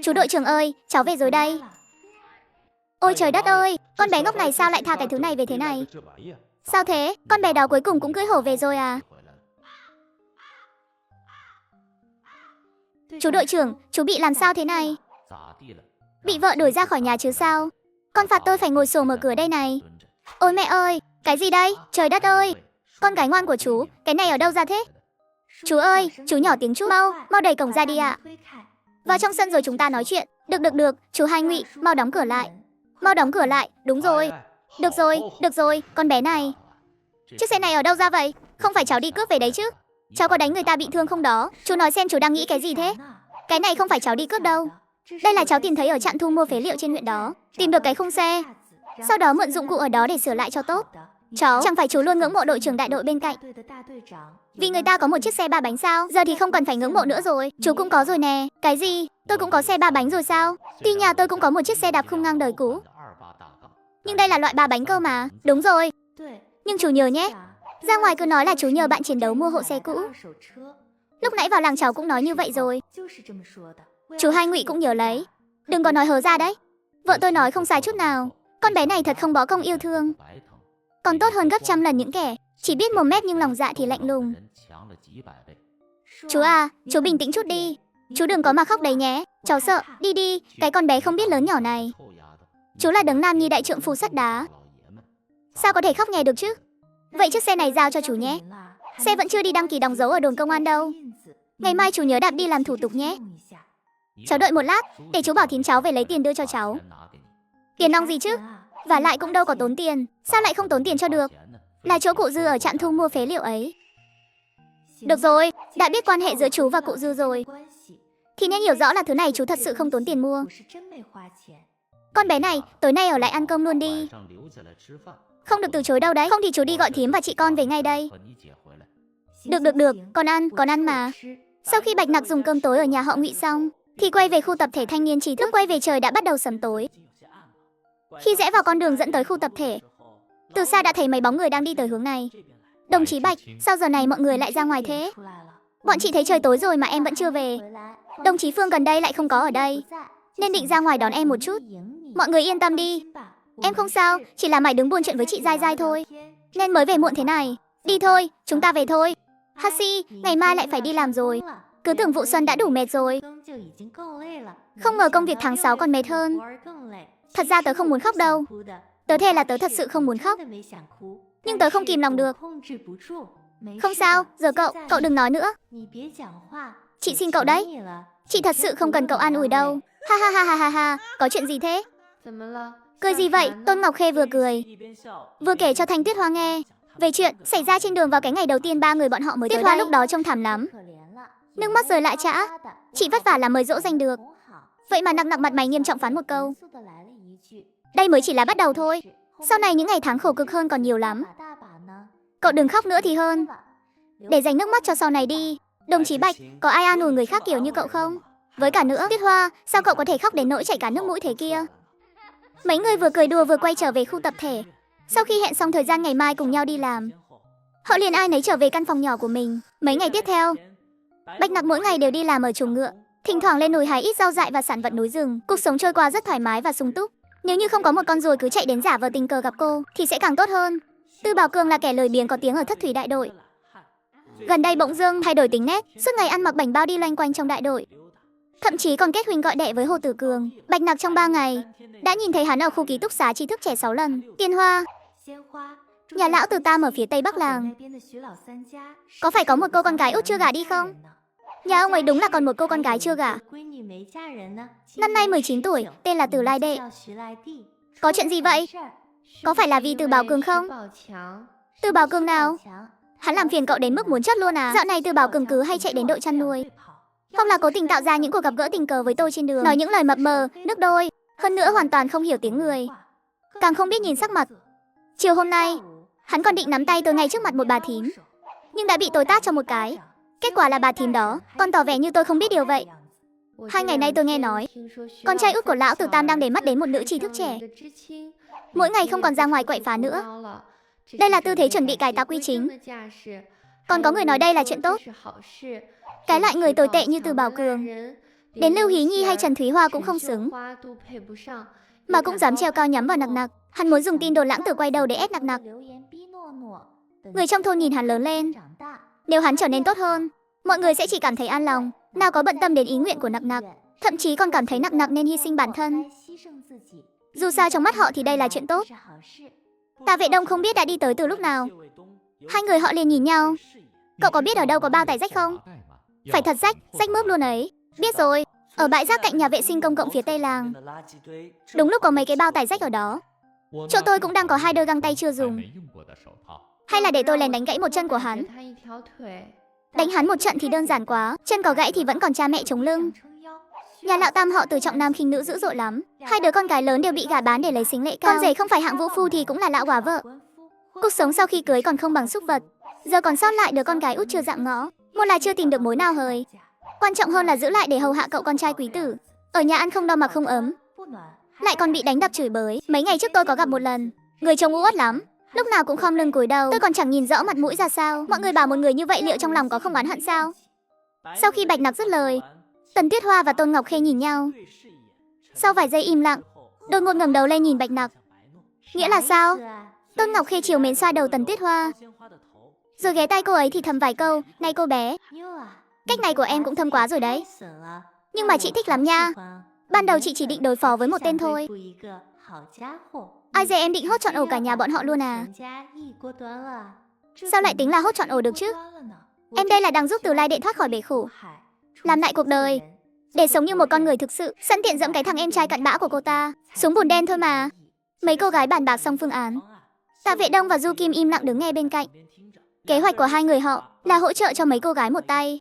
Chú đội trưởng ơi, cháu về rồi đây. Ôi trời đất ơi, con bé ngốc này sao lại tha cái thứ này về thế này? Sao thế, con bé đó cuối cùng cũng cưỡi hổ về rồi à? Chú đội trưởng, chú bị làm sao thế này? Bị vợ đuổi ra khỏi nhà chứ sao? Con phạt tôi phải ngồi xổm mở cửa đây này. Ôi mẹ ơi, cái gì đây? Trời đất ơi, con gái ngoan của chú, cái này ở đâu ra thế? Chú ơi, chú nhỏ tiếng chút, mau đẩy cổng ra đi ạ. Vào trong sân rồi chúng ta nói chuyện. Được, chú Hai Ngụy, mau đóng cửa lại. Mau đóng cửa lại, đúng rồi. Được rồi, con bé này. Chiếc xe này ở đâu ra vậy? Không phải cháu đi cướp về đấy chứ? Cháu có đánh người ta bị thương không đó? Chú nói xem chú đang nghĩ cái gì thế? Cái này không phải cháu đi cướp đâu. Đây là cháu tìm thấy ở trạm thu mua phế liệu trên huyện đó. Tìm được cái khung xe. Sau đó mượn dụng cụ ở đó để sửa lại cho tốt. Cháu, chẳng phải chú luôn ngưỡng mộ đội trưởng đại đội bên cạnh. Vì người ta có một chiếc xe 3 bánh sao? Giờ thì không cần phải ngưỡng mộ nữa rồi. Chú cũng có rồi nè. Cái gì? Tôi cũng có xe 3 bánh rồi sao? Tuy nhà tôi cũng có một chiếc xe đạp khung ngang đời cũ. Nhưng đây là loại 3 bánh cơ mà. Đúng rồi. Nhưng chú nhớ nhé. Ra ngoài cứ nói là chú nhờ bạn chiến đấu mua hộ xe cũ. Lúc nãy vào làng cháu cũng nói như vậy rồi. Chú Hai Ngụy cũng nhớ lấy. Đừng có nói hớ ra đấy. Vợ tôi nói không sai chút nào. Con bé này thật không bó công yêu thương. Còn tốt hơn gấp trăm lần những kẻ chỉ biết mồm mép nhưng lòng dạ thì lạnh lùng. Chú à, chú bình tĩnh chút đi. Chú đừng có mà khóc đấy nhé. Cháu sợ, đi, cái con bé không biết lớn nhỏ này. Chú là đấng nam nhi đại trượng phu sắt đá. Sao có thể khóc nhè được chứ? Vậy chiếc xe này giao cho chú nhé. Xe vẫn chưa đi đăng ký đóng dấu ở đồn công an đâu. Ngày mai chú nhớ đạp đi làm thủ tục nhé. Cháu đợi một lát, để chú bảo thím cháu về lấy tiền đưa cho cháu. Tiền nong gì chứ? Và lại cũng đâu có tốn tiền. Sao lại không tốn tiền cho được? Là chỗ cụ Dư ở trạm thu mua phế liệu ấy. Được rồi, đã biết quan hệ giữa chú và cụ Dư rồi thì nên hiểu rõ là thứ này chú thật sự không tốn tiền mua. Con bé này, tối nay ở lại ăn cơm luôn đi. Không được từ chối đâu đấy. Không thì chú đi gọi thím và chị con về ngay đây. Được, con ăn mà. Sau khi Bạch Nặc dùng cơm tối ở nhà họ Ngụy xong thì quay về khu tập thể thanh niên trí thức. Lúc quay về trời đã bắt đầu sẩm tối. Khi rẽ vào con đường dẫn tới khu tập thể, từ xa đã thấy mấy bóng người đang đi tới hướng này. Đồng chí Bạch, sao giờ này mọi người lại ra ngoài thế? Bọn chị thấy trời tối rồi mà em vẫn chưa về. Đồng chí Phương gần đây lại không có ở đây, nên định ra ngoài đón em một chút. Mọi người yên tâm đi. Em không sao, chỉ là mày đứng buôn chuyện với chị Giai Giai thôi, nên mới về muộn thế này. Đi thôi, chúng ta về thôi. Hasi, ngày mai lại phải đi làm rồi. Cứ tưởng vụ xuân đã đủ mệt rồi. Không ngờ công việc tháng 6 còn mệt hơn. Thật ra tớ không muốn khóc đâu. Tớ thề là tớ thật sự không muốn khóc. Nhưng tớ không kìm lòng được. Không sao, giờ cậu đừng nói nữa. Chị xin cậu đấy. Chị thật sự không cần cậu an ủi đâu. Ha, có chuyện gì thế? Cười gì vậy? Tôn Ngọc Khê vừa cười vừa kể cho Thanh Tuyết Hoa nghe về chuyện xảy ra trên đường vào cái ngày đầu tiên ba người bọn họ mới tới. Tuyết Hoa lúc đó trông thảm lắm, nước mắt rơi lã chã. Chị vất vả là mới dỗ dành được, vậy mà nặng mặt mày nghiêm trọng phán một câu. Đây mới chỉ là bắt đầu thôi. Sau này những ngày tháng khổ cực hơn còn nhiều lắm. Cậu đừng khóc nữa thì hơn, để dành nước mắt cho sau này đi. Đồng chí Bạch, có ai an ủi người khác kiểu như cậu không? Với cả nữa, Tuyết Hoa, sao cậu có thể khóc đến nỗi chảy cả nước mũi thế kia? Mấy người vừa cười đùa vừa quay trở về khu tập thể. Sau khi hẹn xong thời gian ngày mai cùng nhau đi làm, họ liền ai nấy trở về căn phòng nhỏ của mình. Mấy ngày tiếp theo, Bạch Nặc mỗi ngày đều đi làm ở chuồng ngựa, thỉnh thoảng lên núi hái ít rau dại và sản vật núi rừng. Cuộc sống trôi qua rất thoải mái và sung túc. Nếu như không có một con ruồi cứ chạy đến giả vờ tình cờ gặp cô thì sẽ càng tốt hơn. Tư Bảo Cường là kẻ lười biếng có tiếng ở Thất Thủy đại đội. Gần đây bỗng dưng thay đổi tính nét, suốt ngày ăn mặc bảnh bao đi loanh quanh trong đại đội. Thậm chí còn kết huynh gọi đệ với Hồ Tử Cường. Bạch Nặc trong 3 ngày đã nhìn thấy hắn ở khu ký túc xá tri thức trẻ 6 lần. Tiên Hoa, nhà lão Từ Tam ở phía tây bắc làng, có phải có một cô con gái út chưa gả đi không? Nhà ông ấy đúng là còn một cô con gái chưa gả. Năm nay 19 tuổi, tên là Từ Lai Đệ. Có chuyện gì vậy? Có phải là vì Từ Bảo Cường không? Từ Bảo Cường nào? Hắn làm phiền cậu đến mức muốn chót luôn à? Dạo này Từ Bảo Cường cứ hay chạy đến đội chăn nuôi. Không là cố tình tạo ra những cuộc gặp gỡ tình cờ với tôi trên đường, nói những lời mập mờ, nước đôi. Hơn nữa hoàn toàn không hiểu tiếng người, càng không biết nhìn sắc mặt. Chiều hôm nay, hắn còn định nắm tay tôi ngay trước mặt một bà thím, nhưng đã bị tôi tát cho một cái. Kết quả là bà thím đó còn tỏ vẻ như tôi không biết điều vậy. 2 ngày nay tôi nghe nói con trai út của lão Từ Tam đang để mắt đến một nữ tri thức trẻ, mỗi ngày không còn ra ngoài quậy phá nữa. Đây là tư thế chuẩn bị cải tạo quy chính. Còn có người nói đây là chuyện tốt. Cái loại người tồi tệ như Từ Bảo Cường Đến Lưu Hí Nhi hay Trần Thúy Hoa cũng không xứng, mà cũng dám treo cao nhắm vào Nặc Nặc. Hắn muốn dùng tin đồn lãng tử quay đầu để ép Nặc Nặc. Người trong thôn nhìn hắn lớn lên. Nếu hắn trở nên tốt hơn, mọi người sẽ chỉ cảm thấy an lòng, nào có bận tâm đến ý nguyện của Nặc Nặc, thậm chí còn cảm thấy Nặc Nặc nên hy sinh bản thân. Dù sao trong mắt họ thì đây là chuyện tốt. Tạ Vệ Đông không biết đã đi tới từ lúc nào. Hai người họ liền nhìn nhau. Cậu có biết ở đâu có bao tải rách không? Phải thật rách, rách mướp luôn ấy. Biết rồi, ở bãi rác cạnh nhà vệ sinh công cộng phía tây làng. Đúng lúc có mấy cái bao tải rách ở đó. Chỗ tôi cũng đang có 2 đôi găng tay chưa dùng. Hay là để tôi lén đánh gãy một chân của hắn. Đánh hắn một trận thì đơn giản quá, chân có gãy thì vẫn còn cha mẹ chống lưng. Nhà Lão Tam họ từ trọng nam khinh nữ dữ dội lắm. 2 đứa con gái lớn đều bị gả bán để lấy xính lễ cao. Con rể không phải hạng vũ phu thì cũng là lão quả vợ. Cuộc sống sau khi cưới còn không bằng súc vật. Giờ còn sót lại đứa con gái út chưa dạng ngõ. Một là chưa tìm được mối nào hời. Quan trọng hơn là giữ lại để hầu hạ cậu con trai quý tử. Ở nhà ăn không no mặc không ấm, lại còn bị đánh đập chửi bới. Mấy ngày trước tôi có gặp một lần. Người trông u uất lắm, lúc nào cũng khom lưng cúi đầu. Tôi còn chẳng nhìn rõ mặt mũi ra sao. Mọi người bảo một người như vậy liệu trong lòng có không oán hận sao? Sau khi Bạch Nặc dứt lời, Tần Tuyết Hoa và Tôn Ngọc Khê nhìn nhau. Sau vài giây im lặng, đột ngột ngẩng đầu lên nhìn Bạch Nặc. Nghĩa là sao? Tôn Ngọc Khê trìu mến xoa đầu Tần Tuyết Hoa, rồi ghé tai cô ấy thì thầm vài câu. Này cô bé, cách này của em cũng thâm quá rồi đấy. Nhưng mà chị thích lắm nha. Ban đầu chị chỉ định đối phó với một tên thôi. Ai dè em định hốt trọn ổ cả nhà bọn họ luôn à? Sao lại tính là hốt trọn ổ được chứ? Em đây là đang giúp Từ Lai Đệ thoát khỏi bể khổ, làm lại cuộc đời, để sống như một con người thực sự. Sẵn tiện dẫm cái thằng em trai cặn bã của cô ta xuống bùn đen thôi mà. Mấy cô gái bàn bạc xong phương án. Tạ Vệ Đông và Du Kim im lặng đứng nghe bên cạnh. Kế hoạch của hai người họ là hỗ trợ cho mấy cô gái một tay.